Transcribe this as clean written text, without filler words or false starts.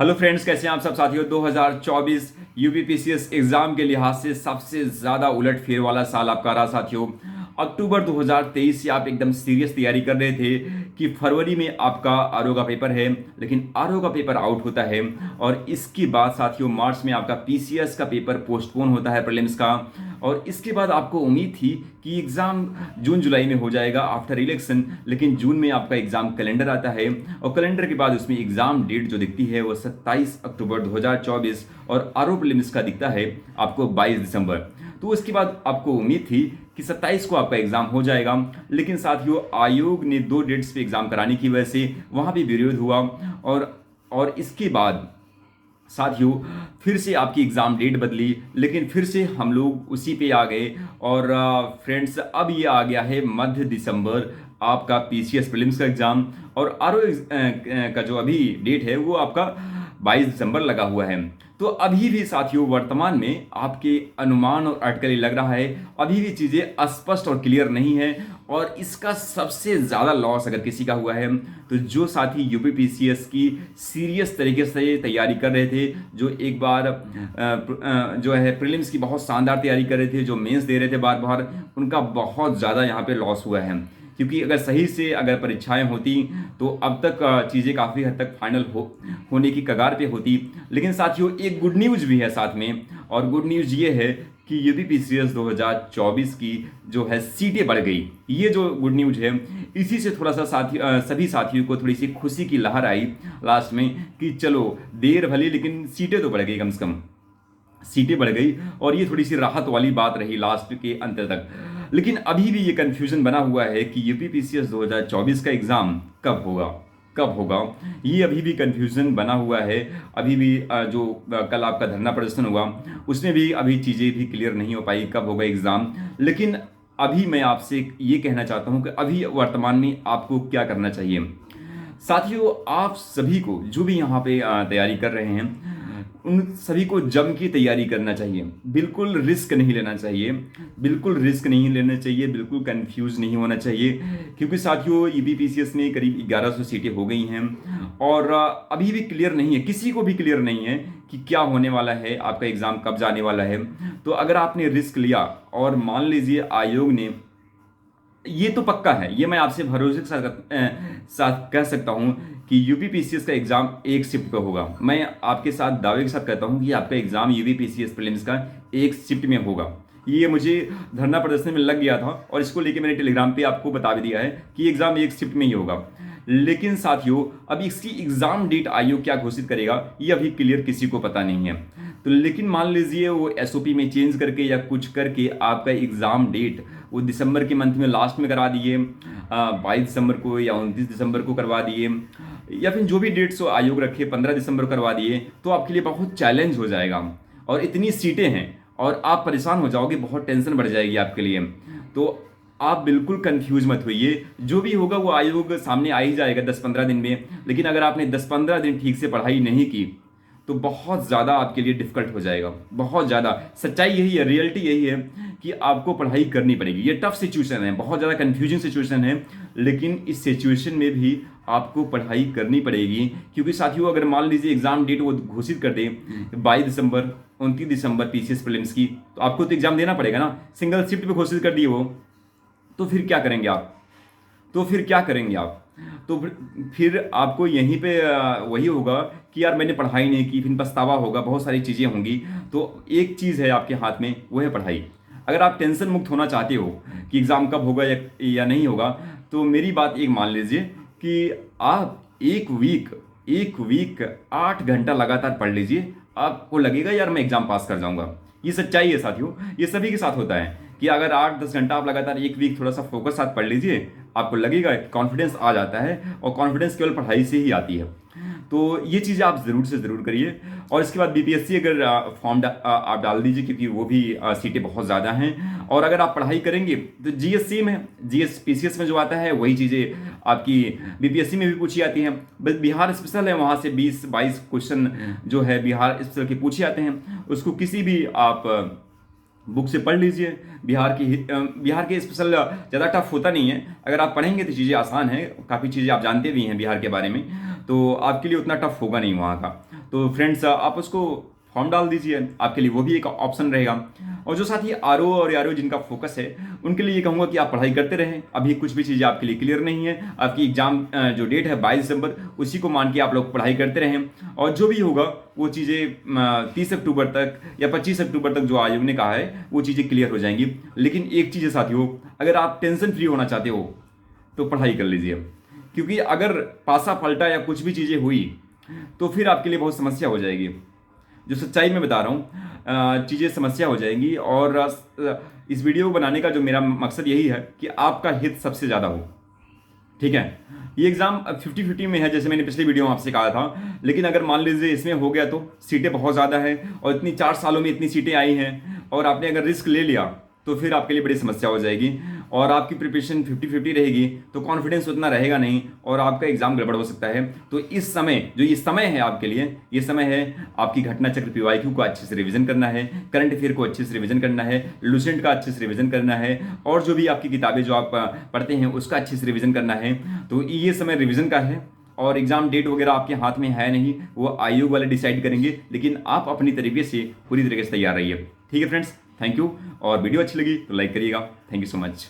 Hello friends, कैसे हैं आप सब साथियों। 2024 यूपीपीसीएस एग्जाम के लिहाज से सबसे ज़्यादा उलटफेर वाला साल आपका रहा साथियों। अक्टूबर 2023 से आप एकदम सीरियस तैयारी कर रहे थे कि फरवरी में आपका आरओ का पेपर है, लेकिन आरओ का पेपर आउट होता है और इसके बाद साथियों मार्च में आपका पीसीएस का पेपर पोस्टपोन होता है, प्रीलिम्स का। और इसके बाद आपको उम्मीद थी कि एग्ज़ाम जून जुलाई में हो जाएगा आफ्टर इलेक्शन, लेकिन जून में आपका एग्ज़ाम कैलेंडर आता है और कैलेंडर के बाद उसमें एग्ज़ाम डेट जो दिखती है वो 27 अक्टूबर 2024 और आरओ प्रीलिम्स का दिखता है आपको 22 दिसंबर। तो उसके बाद आपको उम्मीद थी कि 27 को आपका एग्ज़ाम हो जाएगा, लेकिन साथियों आयोग ने 2 डेट्स पे एग्ज़ाम कराने की वजह से वहाँ भी विरोध हुआ और इसके बाद साथियों फिर से आपकी एग्ज़ाम डेट बदली, लेकिन फिर से हम लोग उसी पे आ गए। और फ्रेंड्स अब ये आ गया है मध्य दिसंबर आपका पीसीएस प्रीलिम्स का एग्ज़ाम, और आरओ का जो अभी डेट है वो आपका 22 दिसंबर लगा हुआ है। तो अभी भी साथियों वर्तमान में आपके अनुमान और अटकलें लग रहा है, अभी भी चीज़ें स्पष्ट और क्लियर नहीं है। और इसका सबसे ज़्यादा लॉस अगर किसी का हुआ है तो जो साथी यूपीपीसीएस की सीरियस तरीके से तैयारी कर रहे थे, जो एक बार जो है प्रीलिम्स की बहुत शानदार तैयारी कर रहे थे, जो मेंस दे रहे थे बार बार, उनका बहुत ज़्यादा यहाँ पे लॉस हुआ है। क्योंकि अगर सही से अगर परीक्षाएं होती तो अब तक चीज़ें काफ़ी हद तक फाइनल होने की कगार पे होती। लेकिन साथियों एक गुड न्यूज़ भी है साथ में, और गुड न्यूज़ ये है कि यूपीपीसीएस 2024 की जो है सीटें बढ़ गई। ये जो गुड न्यूज़ है इसी से थोड़ा सा सभी साथियों को थोड़ी सी खुशी की लहर आई लास्ट में कि चलो देर भली लेकिन सीटें तो बढ़ गई, कम से कम सीटें बढ़ गई, और ये थोड़ी सी राहत वाली बात रही लास्ट के अंत तक। लेकिन अभी भी ये कन्फ्यूजन बना हुआ है कि यूपीपीसीएस 2024 का एग्ज़ाम कब होगा, ये अभी भी कन्फ्यूजन बना हुआ है। अभी भी जो कल आपका धरना प्रदर्शन हुआ उसमें भी अभी चीज़ें भी क्लियर नहीं हो पाई कब होगा एग्ज़ाम। लेकिन अभी मैं आपसे ये कहना चाहता हूँ कि अभी वर्तमान में आपको क्या करना चाहिए। साथियों आप सभी को जो भी यहाँ पे तैयारी कर रहे हैं उन सभी को जम की तैयारी करना चाहिए, बिल्कुल रिस्क नहीं लेना चाहिए, बिल्कुल कंफ्यूज नहीं होना चाहिए। क्योंकि साथियों यूपीपीसीएस में करीब 1100 सीटें हो गई हैं और अभी भी क्लियर नहीं है, किसी को भी क्लियर नहीं है कि क्या होने वाला है, आपका एग्ज़ाम कब जाने वाला है। तो अगर आपने रिस्क लिया और मान लीजिए आयोग ने, ये तो पक्का है, ये मैं आपसे भरोसे के साथ कह सकता हूं कि यूपीपीसीएस का एग्जाम एक शिफ्ट पे होगा। मैं आपके साथ दावे के साथ कहता हूं कि आपका एग्जाम यूपीपीसीएस प्रीलिम्स का एक शिफ्ट में होगा। ये मुझे धरना प्रदर्शन में लग गया था और इसको लेके मैंने टेलीग्राम पे आपको बता भी दिया है कि एग्जाम एक शिफ्ट में ही होगा। लेकिन साथियों अब इसकी एग्जाम डेट आयोग क्या घोषित करेगा ये अभी क्लियर किसी को पता नहीं है। तो लेकिन मान लीजिए वो एसओपी में चेंज करके या कुछ करके आपका एग्जाम डेट वो दिसंबर के मंथ में लास्ट में करा दिए, 22 दिसंबर को या 29 दिसंबर को करवा दिए, या फिर जो भी डेट्स आयोग रखे 15 दिसंबर को करवा दिए, तो आपके लिए बहुत चैलेंज हो जाएगा। और इतनी सीटें हैं और आप परेशान हो जाओगे, बहुत टेंशन बढ़ जाएगी आपके लिए। तो आप बिल्कुल कंफ्यूज मत होइए, जो भी होगा वो आयोग सामने आ ही जाएगा 10-15 दिन में। लेकिन अगर आपने 10-15 दिन ठीक से पढ़ाई नहीं की तो बहुत ज़्यादा आपके लिए डिफिकल्ट हो जाएगा, बहुत ज़्यादा। सच्चाई यही है, रियलिटी यही है कि आपको पढ़ाई करनी पड़ेगी। ये टफ सिचुएशन है, बहुत ज़्यादा कंफ्यूजिंग सिचुएशन है, लेकिन इस सिचुएशन में भी आपको पढ़ाई करनी पड़ेगी। क्योंकि साथियों अगर मान लीजिए एग्ज़ाम डेट वो घोषित कर दे 22 दिसंबर 29 दिसंबर पीसीएस प्रीलिम्स की, तो आपको तो एग्ज़ाम देना पड़ेगा ना। सिंगल शिफ्ट पे घोषित कर दिए वो, तो फिर क्या करेंगे आप? तो फिर आपको यहीं पे वही होगा कि यार मैंने पढ़ाई नहीं की, फिर पछतावा होगा, बहुत सारी चीज़ें होंगी। तो एक चीज़ है आपके हाथ में, वो है पढ़ाई। अगर आप टेंशन मुक्त होना चाहते हो कि एग्ज़ाम कब होगा या नहीं होगा, तो मेरी बात एक मान लीजिए कि आप एक वीक 8 घंटा लगातार पढ़ लीजिए, आपको लगेगा यार मैं एग्ज़ाम पास कर जाऊँगा। ये सच्चाई है साथियों, ये सभी के साथ होता है कि अगर 8-10 घंटा आप लगातार एक वीक थोड़ा सा फोकस साथ पढ़ लीजिए, आपको लगेगा, कॉन्फिडेंस आ जाता है, और कॉन्फिडेंस केवल पढ़ाई से ही आती है। तो ये चीज़ें आप ज़रूर से ज़रूर करिए। और इसके बाद बीपीएससी अगर फॉर्म आप डाल दीजिए, क्योंकि वो भी सीटें बहुत ज़्यादा हैं। और अगर आप पढ़ाई करेंगे तो जीएस सेम है, जीएस पीसीएस में जो आता है वही चीज़ें आपकी बीपीएससी में भी पूछी जाती हैं। बस बिहार स्पेशल है, वहाँ से 20-22 क्वेश्चन जो है बिहार स्पेशल के पूछे जाते हैं। उसको किसी भी आप बुक से पढ़ लीजिए। बिहार के स्पेशल ज़्यादा टफ होता नहीं है, अगर आप पढ़ेंगे तो चीज़ें आसान हैं, काफ़ी चीज़ें आप जानते भी हैं बिहार के बारे में, तो आपके लिए उतना टफ होगा नहीं वहाँ का। तो फ्रेंड्स आप उसको फॉर्म डाल दीजिए, आपके लिए वो भी एक ऑप्शन रहेगा। और जो साथी आरओ और आरओ जिनका फोकस है उनके लिए ये कहूँगा कि आप पढ़ाई करते रहें। अभी कुछ भी चीज़ें आपके लिए क्लियर नहीं है, आपकी एग्जाम जो डेट है 22 दिसंबर, उसी को मान के आप लोग पढ़ाई करते रहें और जो भी होगा वो चीज़ें 30 अक्टूबर तक या 25 अक्टूबर तक जो आयोग ने कहा है वो चीज़ें क्लियर हो जाएंगी। लेकिन एक चीज़ है साथियों, अगर आप टेंशन फ्री होना चाहते हो तो पढ़ाई कर लीजिए, क्योंकि अगर पासा पलटा या कुछ भी चीज़ें हुई तो फिर आपके लिए बहुत समस्या हो जाएगी। जो सच्चाई में बता रहा हूँ, चीज़ें समस्या हो जाएंगी। और इस वीडियो को बनाने का जो मेरा मकसद यही है कि आपका हित सबसे ज़्यादा हो, ठीक है। ये एग्ज़ाम 50-50 में है, जैसे मैंने पिछले वीडियो में आपसे कहा था। लेकिन अगर मान लीजिए इसमें हो गया तो सीटें बहुत ज़्यादा है और इतनी 4 सालों में इतनी सीटें आई हैं और आपने अगर रिस्क ले लिया तो फिर आपके लिए बड़ी समस्या हो जाएगी और आपकी प्रिपरेशन 50-50 रहेगी तो कॉन्फिडेंस उतना रहेगा नहीं और आपका एग्जाम गड़बड़ हो सकता है। तो इस समय जो ये समय है आपके लिए, ये समय है आपकी घटना चक्र पीवाईक्यू को अच्छे से रिवीजन करना है, करंट अफेयर को अच्छे से रिवीजन करना है, लूसेंट का अच्छे से रिवीजन करना है और जो भी आपकी किताबें जो आप पढ़ते हैं उसका अच्छे से रिवीजन करना है। तो ये समय रिवीजन का है और एग्जाम डेट वगैरह आपके हाथ में है नहीं, वो आयोग वाले डिसाइड करेंगे। लेकिन आप अपनी तरीके से पूरी तरीके से तैयार रहिए, ठीक है फ्रेंड्स। Thank you. और वीडियो अच्छी लगी तो लाइक करिएगा। Thank you so much.